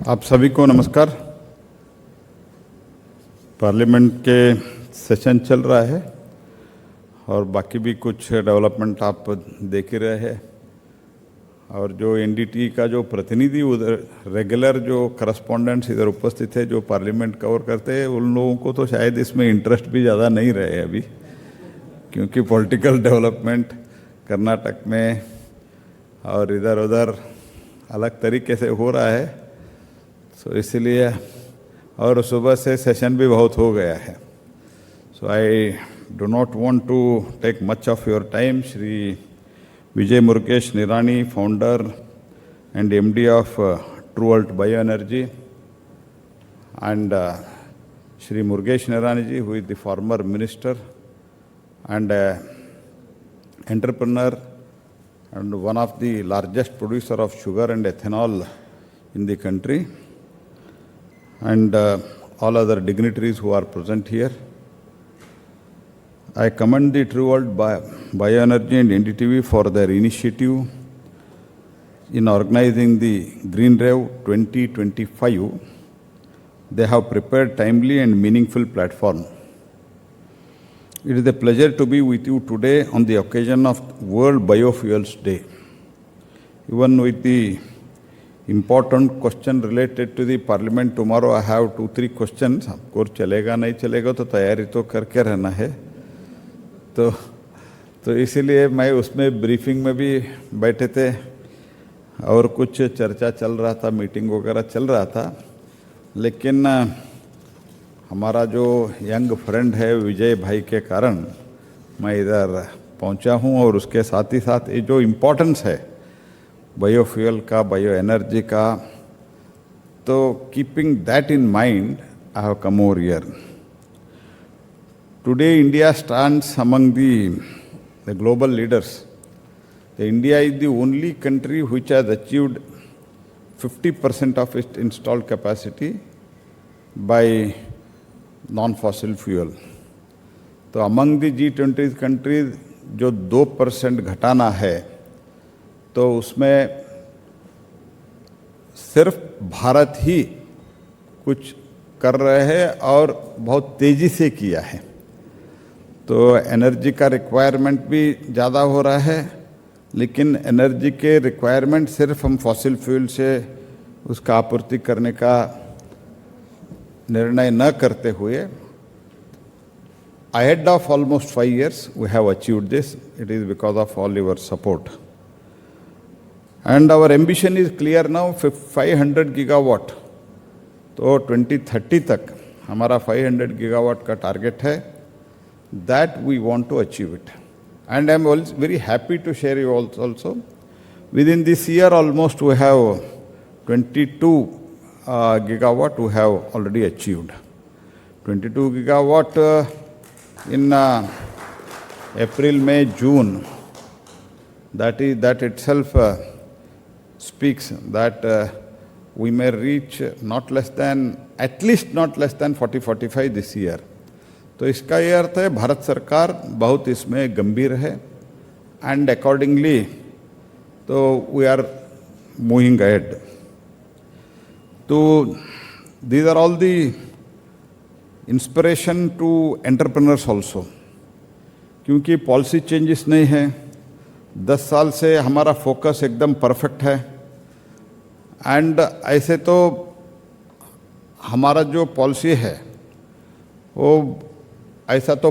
आप सभी को नमस्कार। पार्लियामेंट के सेशन चल रहा है और बाकी भी कुछ डेवलपमेंट आप देख ही रहे हैं। और जो एनडीटीवी का जो प्रतिनिधि उधर रेगुलर जो करस्पॉन्डेंट्स इधर उपस्थित है जो पार्लियामेंट कवर करते हैं, उन लोगों को तो शायद इसमें इंटरेस्ट भी ज़्यादा नहीं रहे अभी, क्योंकि पॉलिटिकल डेवलपमेंट कर्नाटक में और इधर उधर अलग तरीके से हो रहा है। सो इसलिए और सुबह से सेशन भी बहुत हो गया है। So I do not want to take much of your time. Shri Vijay Murugesh Nirani, founder and MD of True Bioenergy, and Shri Murugesh Nirani ji, who is the former minister and entrepreneur and one of the largest producer of sugar and ethanol in the country, and all other dignitaries who are present here. I commend the True World Bioenergy and NDTV for their initiative in organizing the Green Rave 2025. They have prepared timely and meaningful platform. It is a pleasure to be with you today on the occasion of World Biofuels Day. Even with the important question related to the Parliament tomorrow, I have 2-3 questions. Of course, चलेगा नहीं चलेगा तो तैयारी तो करके रहना है। तो इसीलिए मैं उसमें ब्रीफिंग में भी बैठे थे और कुछ चर्चा चल रहा था, मीटिंग वगैरह चल रहा था, लेकिन हमारा जो यंग फ्रेंड है विजय भाई के कारण मैं इधर पहुंचा हूं। और उसके साथ ही साथ ये जो इम्पोर्टेंस है बायोफ्यूल का, बायो एनर्जी का, तो keeping that in mind I have come over here. Today, India stands among the global leaders. India is the only country which has achieved 50% of its installed capacity by non-fossil fuel. तो among the G20 countries जो 2% घटाना है, तो उसमें सिर्फ भारत ही कुछ कर रहे हैं और बहुत तेज़ी से किया है। तो एनर्जी का रिक्वायरमेंट भी ज़्यादा हो रहा है, लेकिन एनर्जी के रिक्वायरमेंट सिर्फ हम फॉसिल फ्यूल से उसका आपूर्ति करने का निर्णय न करते हुए ahead of almost 5 years we have achieved this. It is because of all your support. And our ambition is clear now, 500 gigawatt. तो 2030 तक हमारा 500 gigawatt का टारगेट है। That we want to achieve it. And I am very happy to share you also. Within this year almost we have 22 gigawatt we have already achieved. 22 gigawatt in April, May, June. That itself speaks that we may reach at least not less than 40-45 this year. तो इसका ये अर्थ है भारत सरकार बहुत इसमें गंभीर है and accordingly तो वी आर मूविंग अहेड। तो these are all the inspiration to entrepreneurs also, क्योंकि पॉलिसी चेंजेस नहीं है। 10 साल से हमारा फोकस एकदम परफेक्ट है एंड ऐसे तो हमारा जो पॉलिसी है वो ऐसा तो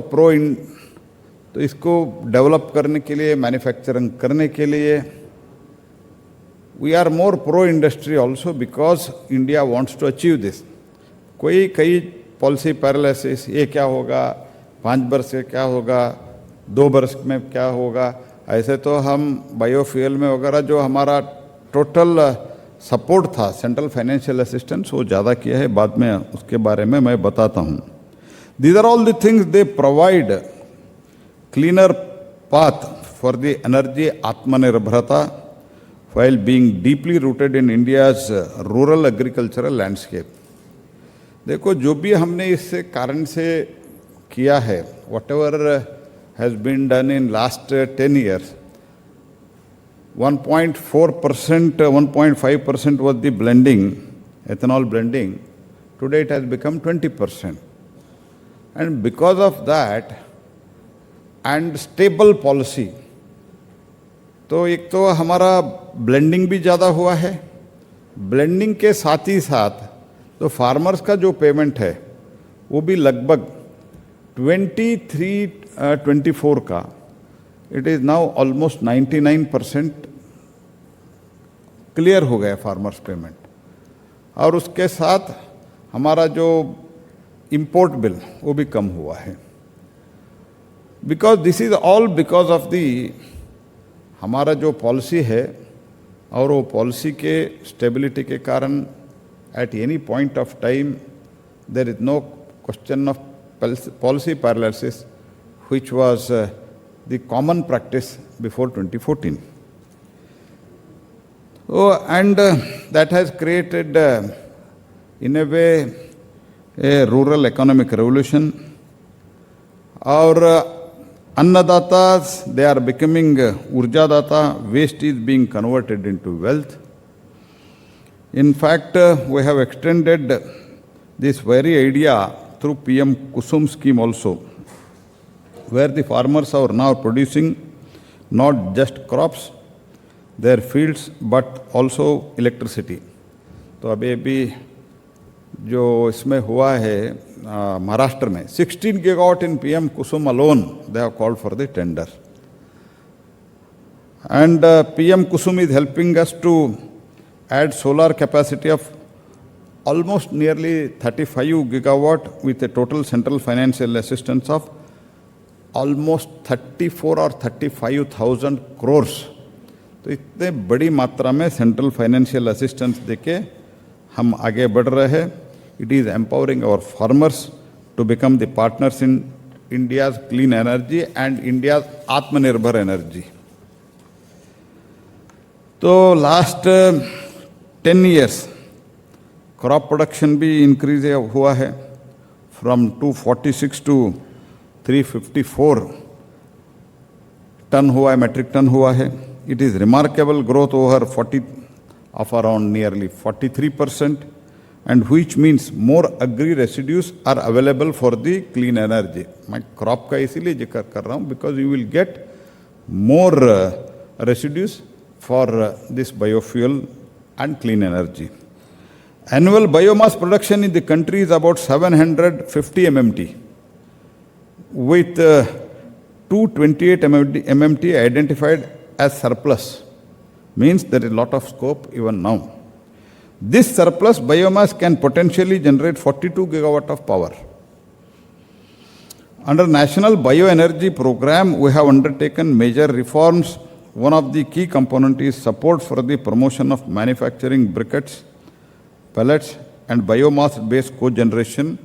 तो इसको डेवलप करने के लिए, मैन्युफैक्चरिंग करने के लिए we are more pro industry also, because India wants to achieve this. कई पॉलिसी पैरालिसिस, ये क्या होगा, 5 वर्ष से क्या होगा, 2 वर्ष में क्या होगा, ऐसे तो हम बायोफ्यूल में वगैरह जो हमारा टोटल सपोर्ट था, सेंट्रल फाइनेंशियल असिस्टेंस, वो ज़्यादा किया है। बाद में उसके बारे में मैं बताता हूँ। These are all the things they provide cleaner path for the energy Atmanirbharata while being deeply rooted in India's rural agricultural landscape. देखो जो भी हमने इस कारण से किया है, whatever has been done in last 10 years, 1.4%, 1.5% was the blending ethanol blending, today it has become 20%. And because of that and stable policy, तो एक तो हमारा ब्लेंडिंग भी ज़्यादा हुआ है, ब्लेंडिंग के साथ ही साथ तो फार्मर्स का जो पेमेंट है वो भी लगभग 23-24 का, it is now almost 99% clear हो गया फार्मर्स पेमेंट। और उसके साथ हमारा जो इंपोर्ट बिल वो भी कम हुआ है। Because this is all because of the हमारा जो पॉलिसी है, और वो पॉलिसी के स्टेबिलिटी के कारण at any point of time there is no question of policy paralysis which was the common practice before 2014। And that has created in a way a rural economic revolution. Our Annadatas, they are becoming Urjadata, waste is being converted into wealth. In fact, we have extended this very idea through PM Kusum scheme also, where the farmers are now producing not just crops, their fields, but also electricity. तो अभी जो इसमें हुआ है महाराष्ट्र में 16 gigawatt in PM Kusum alone, they have called for the tender. And PM Kusum is helping us to add solar capacity of almost nearly 35 gigawatt with a total central financial assistance of almost 34 or 35,000 crores. तो इतने बड़ी मात्रा में central financial assistance देके हम आगे बढ़ रहे हैं। It is empowering our farmers to become the partners in India's clean energy and India's आत्मनिर्भर एनर्जी। तो लास्ट 10 years क्रॉप प्रोडक्शन भी इंक्रीज हुआ है, फ्रॉम 246 to 354 टन हुआ है, मेट्रिक टन हुआ है। It is remarkable growth over 40 of around nearly 43%, and which means more agri residues are available for the clean energy. मैं crop का इसीलिए जिक्र कर रहा हूँ because you will get more residues for this biofuel and clean energy. Annual biomass production in the country is about 750 MMT, with 228 MMT identified as surplus. Means there is a lot of scope even now. This surplus biomass can potentially generate 42 gigawatt of power. Under National Bioenergy Program, we have undertaken major reforms. One of the key components is support for the promotion of manufacturing briquettes, pellets, and biomass-based cogeneration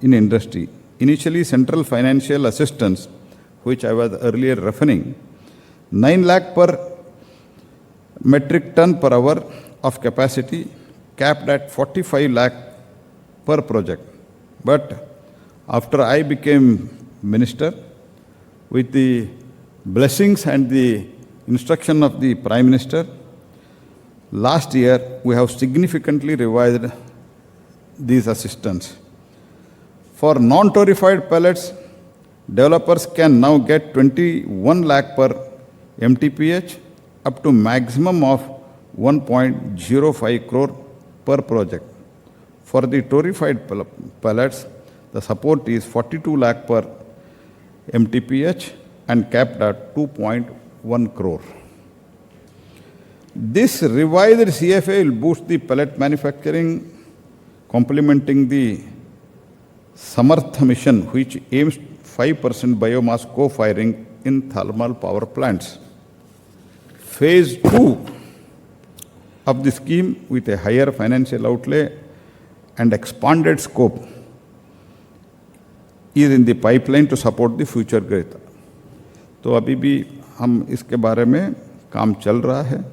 in industry. Initially, central financial assistance, which I was earlier referring, 9 lakh per metric ton per hour of capacity, capped at 45 lakh per project. But after I became minister, with the blessings and the instruction of the Prime Minister, last year we have significantly revised these assistance. For non-torrefied pellets, developers can now get 21 lakh per MTPH up to maximum of 1.05 crore per project. For the torrefied pellets, the support is 42 lakh per MTPH and capped at 2.1 crore. This revised CFA will boost the pellet manufacturing, complementing the Samartha mission, which aims 5% biomass co-firing in thermal power plants. Phase 2 of the scheme, with a higher financial outlay and expanded scope, is in the pipeline to support the future growth. तो अभी भी हम इसके बारे में काम चल रहा है.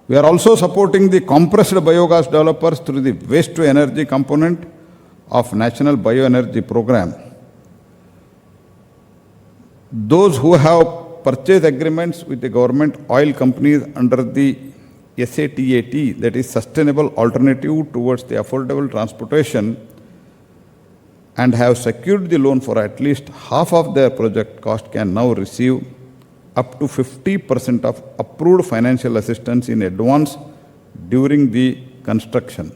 We are also supporting the compressed biogas developers through the waste to energy component of National Bioenergy Program. Those who have purchase agreements with the government oil companies under the SATAT, that is Sustainable Alternative Towards the Affordable Transportation, and have secured the loan for at least half of their project cost can now receive up to 50% of approved financial assistance in advance during the construction.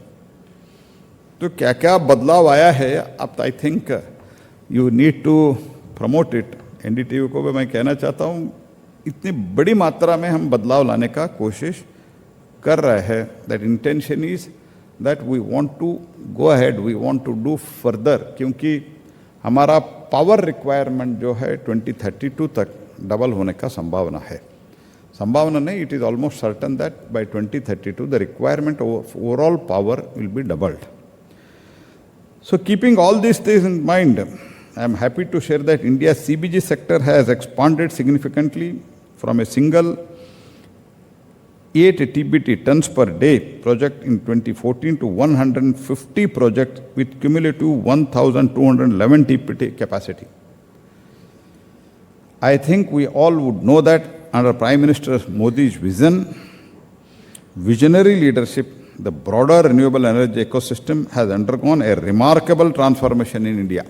तो क्या क्या बदलाव आया है, अब I think you need to promote it. NDTV को भी मैं कहना चाहता हूँ, इतनी बड़ी मात्रा में हम बदलाव लाने का कोशिश कर रहे हैं. That intention is that we want to go ahead, we want to do further, क्योंकि हमारा पावर रिक्वायरमेंट जो है 2032 तक डबल होने का संभावना है. संभावना नहीं, it is almost certain that bye 2032 the requirement of overall power will be doubled. So keeping all these things in mind, I am happy to share that India's CBG sector has expanded significantly from a single 8 TBT tons per day project in 2014 to 150 projects with cumulative 1,211 TBT capacity. I think we all would know that under Prime Minister Modi's visionary leadership, the broader renewable energy ecosystem has undergone a remarkable transformation in India.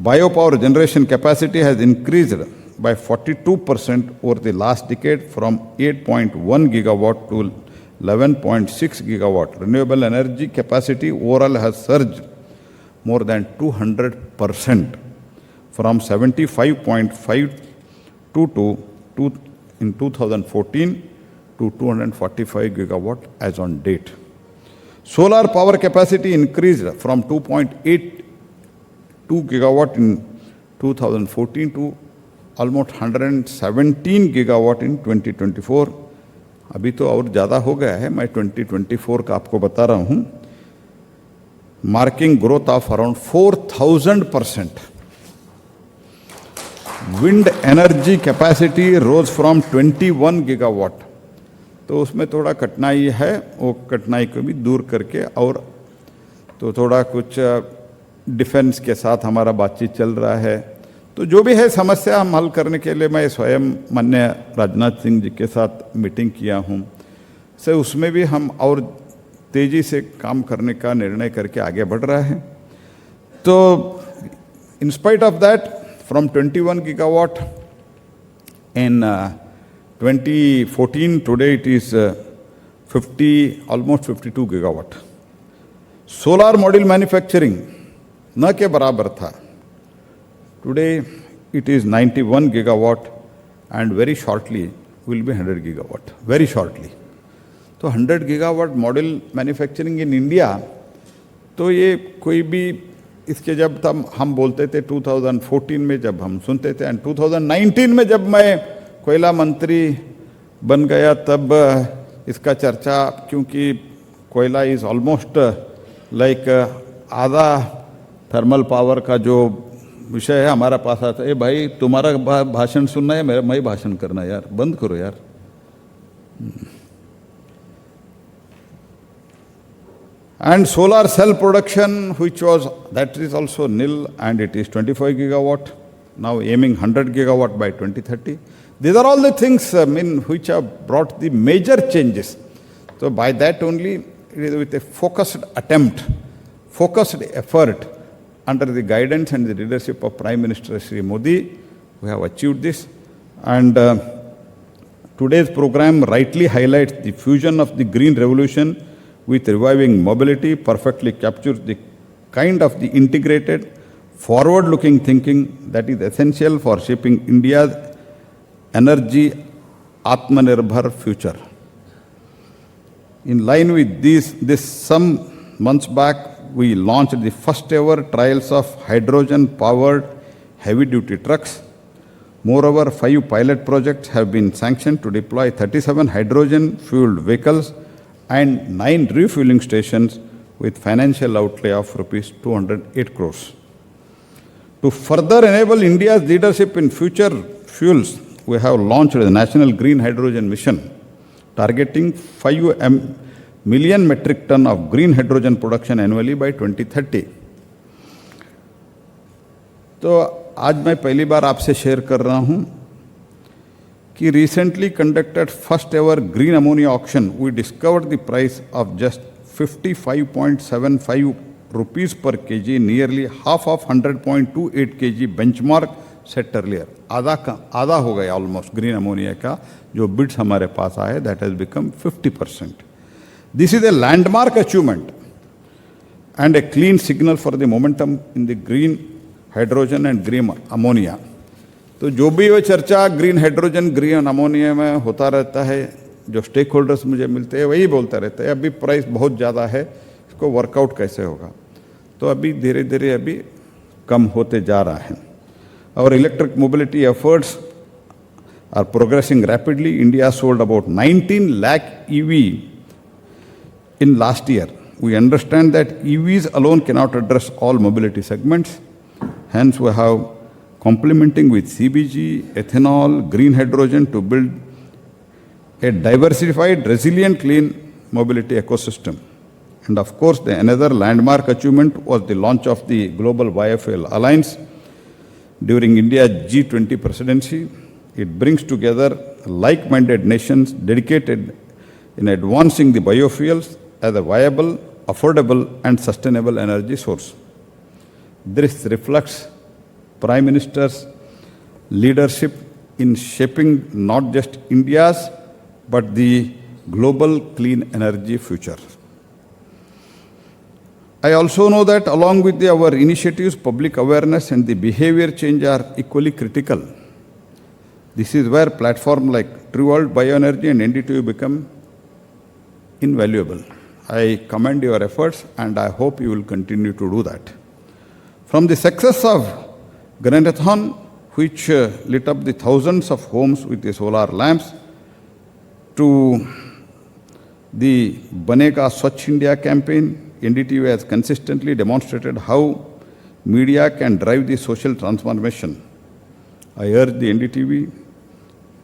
Biopower generation capacity has increased by 42% over the last decade from 8.1 gigawatt to 11.6 gigawatt. Renewable energy capacity overall has surged more than 200% from 75.52 in 2014 to 245 gigawatt as on date. Solar power capacity increased from 2.82 gigawatt in 2014 to almost 117 gigawatt in 2024. अभी तो और ज़्यादा हो गया है, मैं 2024 का आपको बता रहा हूँ. Marking growth of around 4,000%. Wind energy capacity rose from 21 gigawatt. तो उसमें थोड़ा कठिनाई है, वो कठिनाई को भी दूर करके, और तो थोड़ा कुछ डिफेंस के साथ हमारा बातचीत चल रहा है. तो जो भी है समस्या हम हल करने के लिए मैं स्वयं माननीय राजनाथ सिंह जी के साथ मीटिंग किया हूँ. से उसमें भी हम और तेज़ी से काम करने का निर्णय करके आगे बढ़ रहा है. तो in spite of that, from 21 gigawatt in 2014, today it is almost 52 gigawatt. Solar module manufacturing न के बराबर था. Today it is 91 gigawatt and very shortly will be 100 gigawatt. Very shortly. तो 100 gigawatt module manufacturing in India, तो ये कोई भी इसके जब तब हम बोलते थे 2014 में जब हम सुनते थे, एंड 2019 में जब मैं कोयला मंत्री बन गया तब इसका चर्चा, क्योंकि कोयला इज़ ऑलमोस्ट लाइक आधा थर्मल पावर का जो विषय है हमारा पास आता है. ए भाई, तुम्हारा भाषण सुनना है, मेरा मैं भाषण करना, यार बंद करो यार. And solar cell production, that is also nil, and it is 25 gigawatt, now aiming 100 gigawatt by 2030. These are all the things which have brought the major changes. So by that only, it is with a focused attempt, focused effort, under the guidance and the leadership of Prime Minister Shri Modi, we have achieved this. And today's program rightly highlights the fusion of the green revolution with reviving mobility, perfectly captures the kind of the integrated, forward-looking thinking that is essential for shaping India's energy Atmanirbhar future. In line with this some months back, we launched the first ever trials of hydrogen-powered heavy-duty trucks. Moreover, 5 pilot projects have been sanctioned to deploy 37 hydrogen-fueled vehicles and 9 refueling stations with financial outlay of rupees 208 crores. To further enable India's leadership in future fuels, we have launched the National Green Hydrogen Mission, targeting 5 million metric ton of green hydrogen production annually by 2030. तो आज मैं पहली बार आपसे share कर रहा हूँ कि recently conducted first ever green ammonia auction, we discovered the price of just 55.75 rupees per kg, nearly half of 100.28 kg benchmark set earlier. आधा हो गया almost green ammonia का जो bids हमारे पास आए, that has become 50%. This is a landmark achievement and a clean signal for the momentum in the green hydrogen and green ammonia. तो जो भी वो चर्चा ग्रीन हाइड्रोजन ग्रीन अमोनिया में होता रहता है, जो स्टेक होल्डर्स मुझे मिलते हैं वही बोलते रहते हैं अभी प्राइस बहुत ज़्यादा है, इसको वर्कआउट कैसे होगा. तो अभी धीरे धीरे अभी कम होते जा रहा है. Our electric mobility efforts are progressing rapidly. India sold about 19 lakh EV in last year. We understand that EVs alone cannot address all mobility segments. Hence, we have complementing with CBG, ethanol, green hydrogen to build a diversified, resilient, clean mobility ecosystem. And of course, another landmark achievement was the launch of the Global Biofuel Alliance during India's G20 presidency. It brings together like-minded nations dedicated in advancing the biofuels as a viable, affordable, and sustainable energy source. This reflects Prime Minister's leadership in shaping not just India's, but the global clean energy future. I also know that along with our initiatives, public awareness and the behavior change are equally critical. This is where platforms like True World Bioenergy and NDTV become invaluable. I commend your efforts and I hope you will continue to do that. From the success of Granathon, which lit up the thousands of homes with the solar lamps, to the Banega Swachh India campaign, NDTV has consistently demonstrated how media can drive the social transformation. I urge the NDTV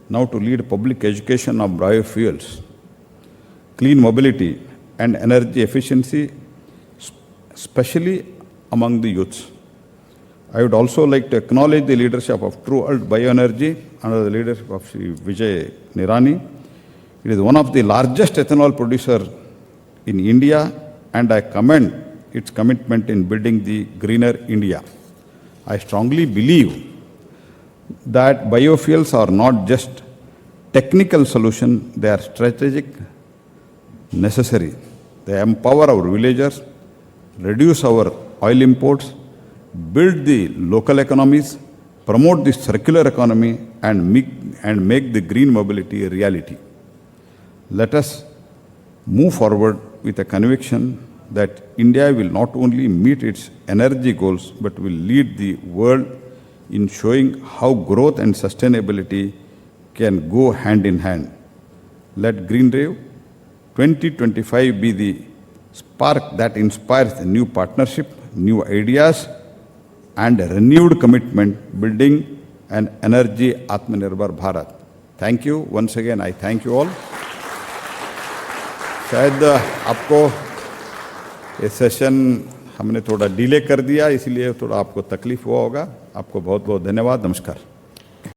now to lead public education of biofuels, clean mobility, and energy efficiency, especially among the youths. I would also like to acknowledge the leadership of True World Bioenergy under the leadership of Shri Vijay Nirani. It is one of the largest ethanol producers in India, and I commend its commitment in building the greener India. I strongly believe that biofuels are not just technical solution, they are strategic, necessary. They empower our villagers, reduce our oil imports, build the local economies, promote the circular economy, and make the green mobility a reality. Let us move forward with a conviction that India will not only meet its energy goals, but will lead the world in showing how growth and sustainability can go hand in hand. Let Green Rave 2025 be the spark that inspires a new partnership, new ideas, and a renewed commitment building an energy Atmanirbhar Bharat. Thank you. Once again, I thank you all. शायद आपको ये session हमने थोड़ा delay कर दिया, इसलिए थोड़ा आपको तकलीफ हुआ होगा. आपको बहुत बहुत धन्यवाद. नमस्कार.